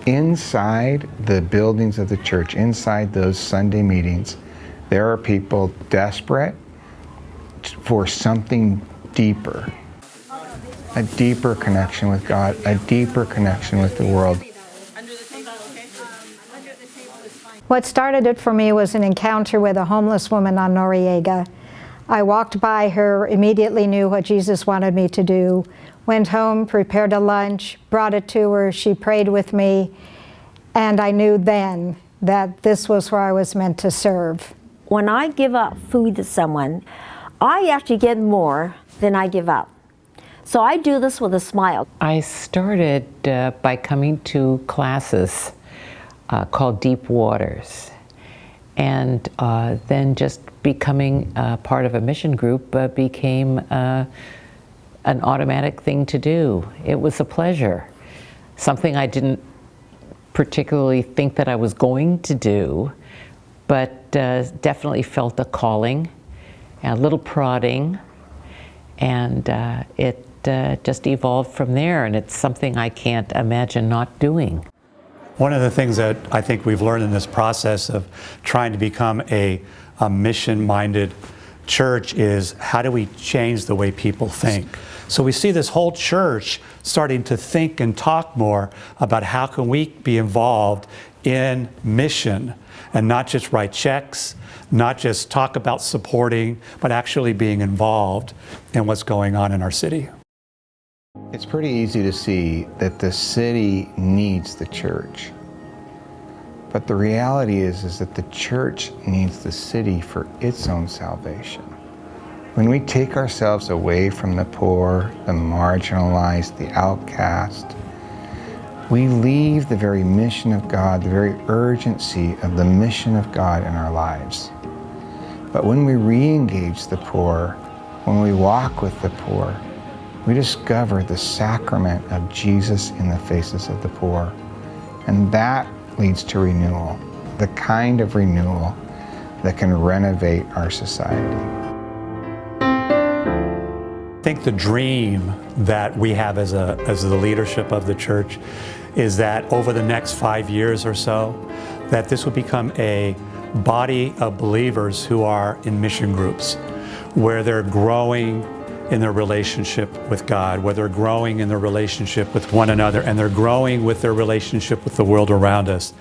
inside the buildings of the church, inside those Sunday meetings, there are people desperate for something deeper, a deeper connection with God, a deeper connection with the world. What started it for me was an encounter with a homeless woman on Noriega. I walked by her, immediately knew what Jesus wanted me to do, went home, prepared a lunch, brought it to her, she prayed with me, and I knew then that this was where I was meant to serve. When I give up food to someone, I actually get more than I give up. So I do this with a smile. I started by coming to classes called Deep Waters, and then just becoming part of a mission group became an automatic thing to do. It was a pleasure, something I didn't particularly think that I was going to do, but definitely felt a calling, a little prodding, and it just evolved from there, and it's something I can't imagine not doing. One of the things that I think we've learned in this process of trying to become a mission-minded church is, how do we change the way people think? So we see this whole church starting to think and talk more about how can we be involved in mission and not just write checks, not just talk about supporting, but actually being involved in what's going on in our city. It's pretty easy to see that the city needs the church. But the reality is that the church needs the city for its own salvation. When we take ourselves away from the poor, the marginalized, the outcast, we leave the very mission of God, the very urgency of the mission of God in our lives. But when we re-engage the poor, when we walk with the poor, we discover the sacrament of Jesus in the faces of the poor. And that leads to renewal, the kind of renewal that can renovate our society. I think the dream that we have as the leadership of the church is that over the next 5 years or so, that this will become a body of believers who are in mission groups, where they're growing in their relationship with God, where they're growing in their relationship with one another, and they're growing with their relationship with the world around us.